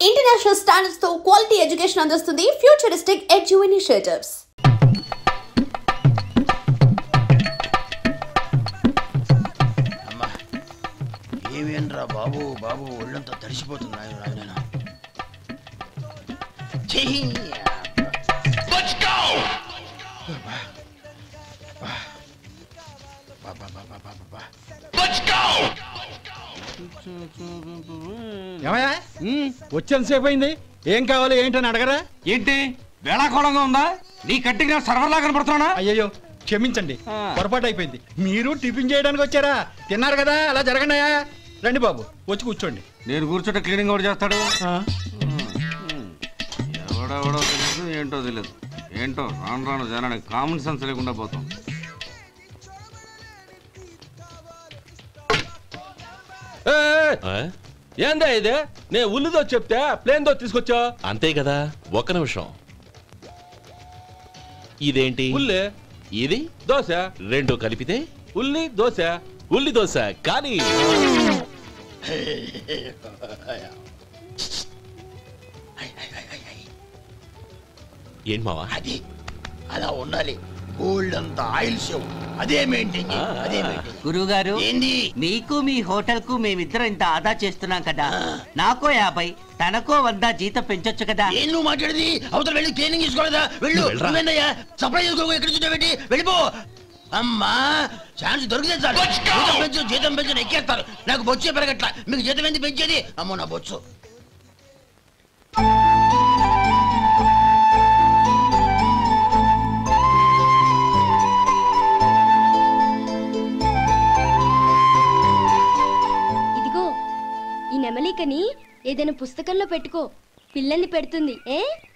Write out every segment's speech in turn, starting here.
International standards తో quality education అందిస్తుంది futuristic edu initiatives. అమ్మా ఏమేంట్రా బాబు బాబు ఒళ్ళంతా తడిసిపోతుంది నాయన. వచ్చేంతసేపు అయింది, ఏం కావాలి ఏంటని అడగరా? ఏంటి వేళాకోళంగా ఉందా? నీ కట్టిగా సర్వర్లా కనపడుతున్నా? అయ్యయ్యో క్షమించండి, పొరపాటు అయిపోయింది. మీరు టిఫిన్ చేయడానికి వచ్చారా? తిన్నారు కదా, అలా జరగండియా. రండి బాబు, వచ్చి కూర్చోండి. నేను కూర్చుంటే క్లీనింగ్ కూడా చేస్తాడు. ఎవడెవడో తెలియదు, ఏంటో తెలియదు. ఏంటో రాను రాను జనానికి కామన్ సెన్స్ లేకుండా పోతాం. ఏందా ఇదే? నేను ఉల్లిదో చెప్తే ప్లేన్ దో తీసుకొచ్చా అంతే కదా. ఒక్క నిమిషం, ఇదేంటి? ఉల్లి. ఇది దోశ. రెండు కలిపితే ఉల్లి దోశ. ఉల్లి దోశ కానీ ఏంటి మావా? అది అలా ఉండాలి. గోల్డ్ అంత ఆయిల్ షో అదే మెయింటైన్. గురువు గారు, ఏంది? మీకు మీ హోటల్ కు మేమిద్దరం ఇంత ఆదా చేస్తున్నాం కదా, నాకో 50 తనకో 100 జీతం పెంచొచ్చు కదా. ఏం నువ్వు మాట్లాడేది? అవతల వెళ్ళి ట్రైనింగ్ తీసుకోలేదా? వెళ్ళు. నువ్వేందయ్యా సప్లై చేసుకో, ఎక్కడ చూడబెట్టి వెళ్ళిపో. అమ్మా ఛాన్స్ దొరికితే చాలు. జీతం పెంచు ఎక్కేస్తారు. నాకు బొచ్చే పెరగట్ల. మీకు జీతం ఎందుకు పెంచేది? అమ్మో నా బొచ్చు. నెమలికని ఏదైనా పుస్తకంలో పెట్టుకో, పిల్లల్ని పెడుతుంది.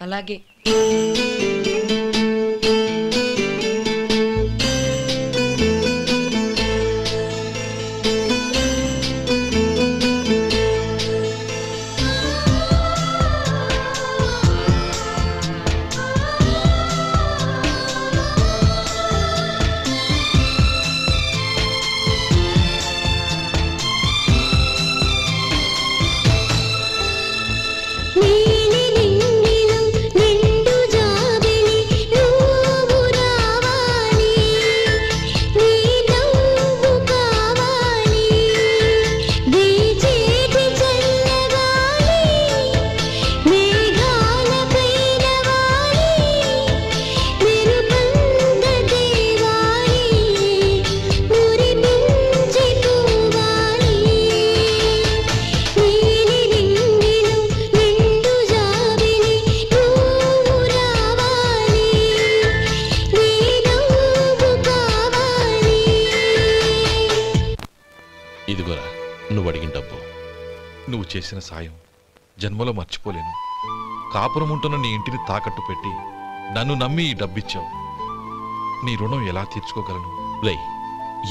అలాగే. చేసిన సాయం జన్మలో మర్చిపోలేను. కాపురం ఉంటున్న నీ ఇంటిని తాకట్టు పెట్టి నన్ను నమ్మి ఈ డబ్బిచ్చావు. నీ రుణం ఎలా తీర్చుకోగలను? లై,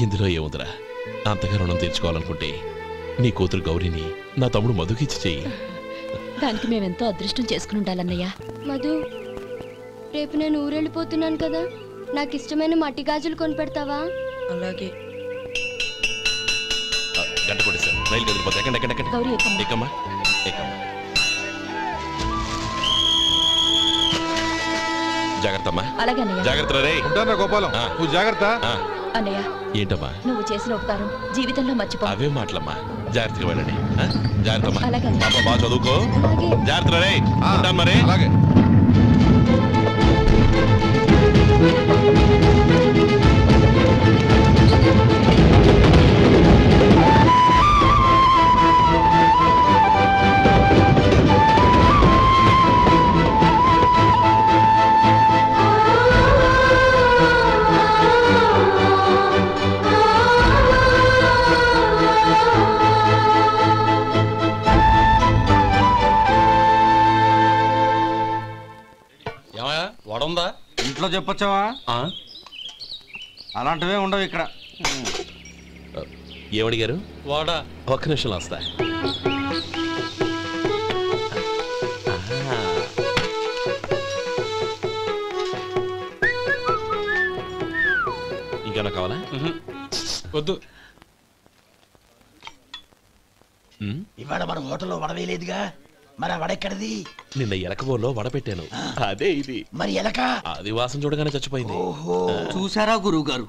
ఇందులో ఏముందిరా? అంతగా రుణం తీర్చుకోవాలనుకుంటే నీ కూతురు గౌరీని నా తమ్ముడు మధుకిచ్చి చెయ్యి. దానికి మేమెంతో అదృష్టం చేసుకుని ఉండాలన్నయ్య. మధు, రేపు నేను ఊరెళ్ళిపోతున్నాను కదా, నాకు ఇష్టమైన మట్టి గాజులు కొనిపెడతావా? అలాగే. గంట కొట్టేశాను, రైలు కదిలిపోతే. ఎక్కండి ఎక్కండి ఎక్కండి. ఎక్కమ్మా ఎక్కమ్మా. జాగ్రత్త అమ్మా. అలాగే జాగ్రత్త రే. ఉంటానా గోపాలం, నువ్వు జాగ్రత్త. అన్నయ్య, ఏంటమ్మా నువ్వు చేసిన ఉపకారం జీవితంలో మర్చిపో. అవే మాటలమ్మా, జాగ్రత్తగా వెళ్ళండి. జాగ్రత్త అమ్మా. అలాగే. పాప బాగా చదువుకో. జాగ్రత్త రే. ఉంటాను మరి. అలాగే. వడుందా? ఇంట్లో చెప్పొచ్చావా? అలాంటివే ఉండవు ఇక్కడ. ఏమడిగారు? వాడా. ఒక్క నిమిషంలో వస్తా. ఇంకేమన్నా కావాలా? వద్దు. ఇవాళ మన హోటల్లో వడవేయలేదుగా. మరి ఆ వడ ఎక్కడిది? నిన్న ఎలకబోలో వడ పెట్టాను, అదే ఇది. మరి ఎలక? అది వాసన చూడగానే చచ్చిపోయింది. చూసారా గురువు గారు,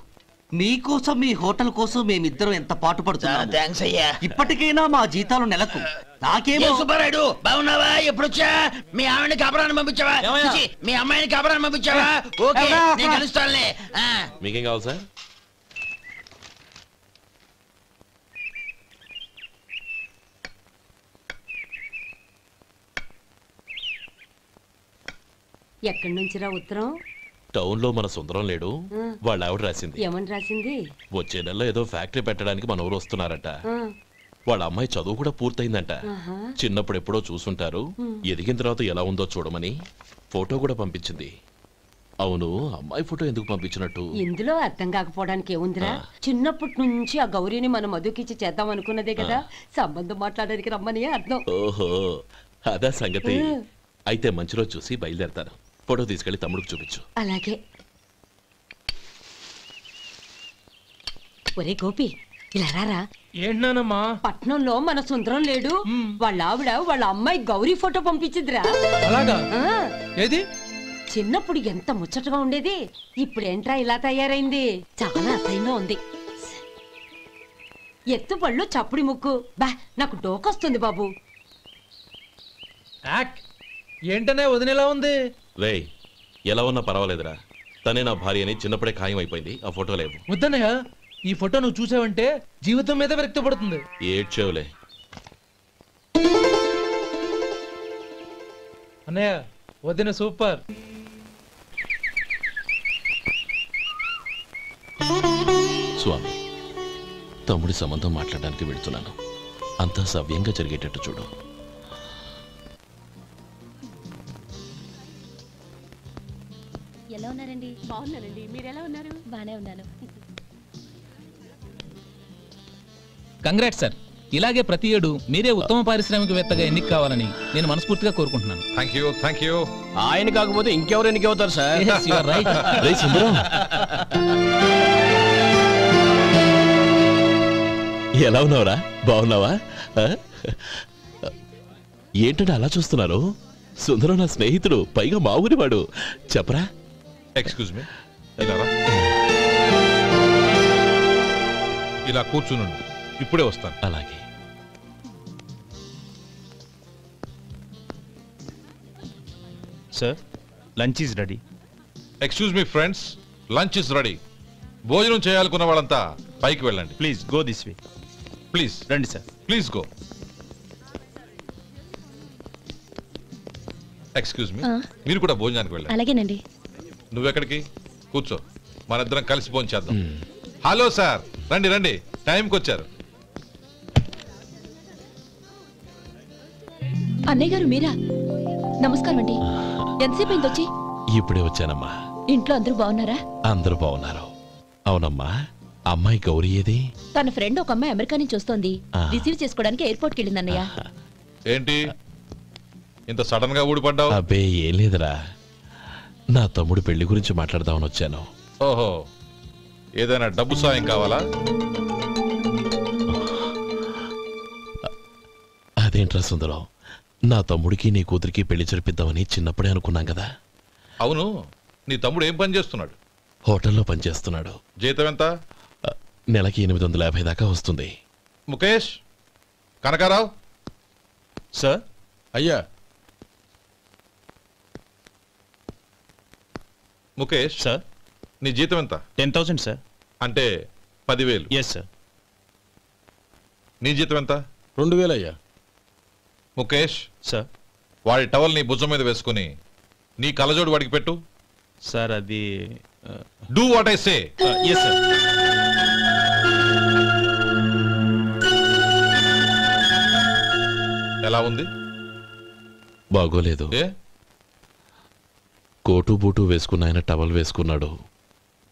మీకోసం మీ హోటల్ కోసం మేమిద్దరం ఎంత పాటు పడుతున్నాం. థ్యాంక్స్ అయ్యా. ఇప్పటికైనా మా జీతాలు నెలకు నాకేమో. సుబ్బారాయుడు బాగున్నావా? ఎప్పుడొచ్చా? మీ ఆవిడని కాపురాన్ని పంపించావా? చిచి, మీ అమ్మాయిని కాపురాన్ని పంపించావా? ఓకే, నేను కలుస్తానులే. మీకేం కావాలి సార్? ఎక్కడి నుంచిరా ఉత్తరం? టౌన్ లో మన సుందరం లేడు, వాళ్ళ ఆవిడ రాసింది. ఏమని రాసింది? వచ్చే నెలలో ఏదో ఫ్యాక్టరీ పెట్టడానికి మన ఊరు వస్తున్నారట. వాళ్ళ అమ్మాయి చదువు కూడా పూర్తయిందంట. చిన్నప్పుడు ఎప్పుడో చూసుంటారు, ఎదిగిన తర్వాత ఎలా ఉందో చూడమని ఫోటో కూడా పంపించింది. అవును, అమ్మాయి ఫోటో ఎందుకు పంపించినట్టు? ఇందులో అర్థం కాకపోవడానికి ఏముందిరా, చిన్నప్పటి నుంచి ఆ గౌరీని మనం మధుకిచ్చి చేద్దాం అనుకున్నదే కదా, సంబంధం మాట్లాడడానికి రమ్మని అర్థం. ఓహో, అదా సంగతి. అయితే మంచి రోజు చూసి బయలుదేరతాను. ఫోటో తీసుకెళ్లి తమ్ముడికి చూపించు. అలాగే. ఒరే గోపి, ఇలా రారా. ఏంటమ్మా? పట్నంలో మన సుందరం లేడు, వాళ్ళ ఆవిడ వాళ్ళ అమ్మాయి గౌరీ ఫోటో పంపించిద్దిరా. అలాగా? ఏది? చిన్నప్పుడు ఎంత ముచ్చటగా ఉండేది, ఇప్పుడేంట్రా ఇలా తయారైంది? చాలా అసహ్యంగా ఉంది. ఎత్తుపళ్ళు చప్పుడి ముక్కు, బా నాకు డోకొస్తుంది బాబు. ఏంటనే వదినేలా ఉంది? రేయ్, ఎలా ఉన్నా పర్వాలేదురా, తనే నా భార్య అని చిన్నప్పుడే ఖాయం అయిపోయింది. ఆ ఫోటో లేవు. వద్దన్నయ్య, ఈ ఫోటో నువ్వు చూసావంటే జీవితం మీద విరక్తి పడుతుంది. ఏడ్చేవులే. అన్నయ్య, వదిన సూపర్. స్వామి, తమ్ముడి సంబంధం మాట్లాడడానికి వెళ్తున్నాను. అంతా సవ్యంగా జరిగేటట్టు చూడు. ఎలా ఉన్నారండి? బాగున్నానండి, మీరు ఎలా ఉన్నారు? బానే ఉన్నాను. Congrats sir. ఇలాగే ప్రతి ఏడు మీరే ఉత్తమ పారిశ్రామికవేత్తగా ఎన్నిక కావాలని నేను మనస్ఫూర్తిగా కోరుకుంటున్నాను. Thank you. ఆయన కాకపోతే ఇంకెవరు ఎన్నిక అవుతారు సార్? రేయ్ సుందరం, ఎలా ఉన్నావురా? బాగున్నావా? ఏంటంటే అలా చూస్తున్నారు? సుందరం నా స్నేహితుడు, పైగా మా ఊరి వాడు. చెప్పరా? ఎక్స్క్యూజ్ మీ, ఇలా కూర్చున్నాను, ఇప్పుడే వస్తాను. అలాగే. Sir, lunch is ready. Excuse me friends, lunch is ready. భోజనం చేయాలనుకున్న వాళ్ళంతా పైకి వెళ్ళండి. Please go this way. Please రండి sir. Please go. Excuse me, మీరు కూడా భోజనానికి వెళ్ళండి. అలాగేనండి. నువ్వెక్కడికి? కూర్చో, మన ఇద్దరం కలిసి భోజనం చేద్దాం. హలో సార్, రండి రండి, టైంకి వచ్చారు. అన్నయ్య గారు మీరా? నమస్కారం అండి. ఎంతసేపు అయింది వచ్చి? ఇప్పుడే వచ్చానమ్మా. ఇంట్లో అందరూ బాగున్నారా? అందరూ బాగున్నారు. అవునమ్మా, అమ్మాయి గౌరీ ఏది? తన ఫ్రెండ్ ఒక అమ్మాయి అమెరికా నుంచి వస్తోంది, రిసీవ్ చేసుకోవడానికి ఎయిర్పోర్ట్కి వెళ్ళింది అన్నయ్య. ఏంటి ఇంత సడన్ గా ఊడిపడ్డావు? అబ్బే ఏం లేదురా, నా తమ్ముడు పెళ్లి గురించి మాట్లాడదామని వచ్చాను. ఓహో, ఏదైనా డబ్బు సాయం కావాలా? అదేంట్రా సుందరం, నా తమ్ముడికి నీ కూతురికి పెళ్లి జరిపిద్దామని చిన్నప్పుడే అనుకున్నాం కదా. అవును, నీ తమ్ముడు ఏం పని చేస్తున్నాడు? హోటల్లో పనిచేస్తున్నాడు. జీతం ఎంత? నెలకి 850 దాకా వస్తుంది. ముఖేష్, కనకారావు. సార్. అయ్యా. ముఖేష్ సార్, నీ జీతం ఎంత? 10,000 సార్. అంటే 10,000. Yes sir. నీ జీతం ఎంత? 2,000 అయ్యా. ముఖేష్ సార్, వాడి టవల్ నీ భుజం మీద వేసుకుని నీ కలజోడు వాడికి పెట్టు. సార్ అది do what I say. Yes sir. ఎలా ఉంది? బాగోలేదు. కోటు బూటు వేసుకున్న ఆయన టవల్ వేసుకున్నాడు,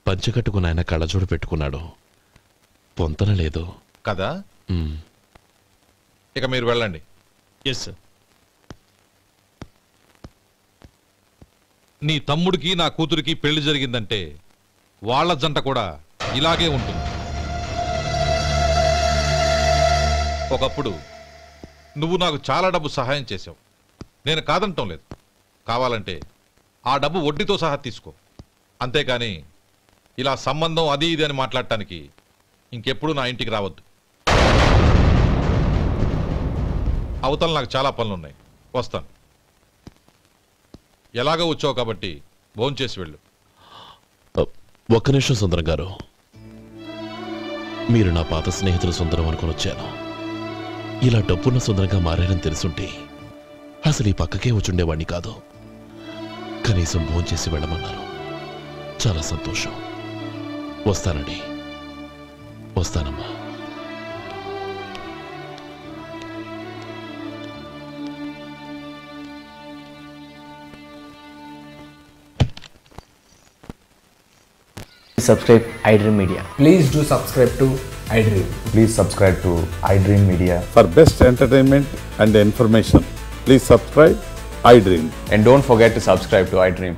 పంచె కట్టుకున్న ఆయన కళ్ళజోడు పెట్టుకున్నాడు. పొంతన లేదు కదా. ఇక మీరు వెళ్ళండి. Yes sir. నీ తమ్ముడికి నా కూతురికి పెళ్లి జరిగిందంటే వాళ్ళ జంట కూడా ఇలాగే ఉంటుంది. ఒకప్పుడు నువ్వు నాకు చాలా డబ్బు సహాయం చేశావు. నేను కాదంటం లేదు. కావాలంటే ఆ డబ్బు వడ్డీతో సహా తీసుకో. అంతేకాని ఇలా సంబంధం అది ఇది అని మాట్లాడటానికి ఇంకెప్పుడు నా ఇంటికి రావద్దు. అవతల నాకు చాలా పనులున్నాయి, వస్తాను. ఎలాగో వచ్చావు కాబట్టి భోంచేసి వెళ్ళు. ఒక్క నిమిషం సుందరం గారు, మీరు నా పాత స్నేహితులు సుందరం అనుకుని వచ్చాను. ఇలా డబ్బున్న సుందరంగా మారారని తెలుసుంటే అసలు ఈ పక్కకే వచ్చుండేవాడిని కాదు. కనీసం భోంచేసి వెళ్ళమన్నారు, చాలా సంతోషం. వస్తానండి, వస్తానమ్మా. Subscribe iDream Media. Please do subscribe to iDream. Please subscribe to iDream Media. For best entertainment and information, please subscribe iDream. And don't forget to subscribe to iDream.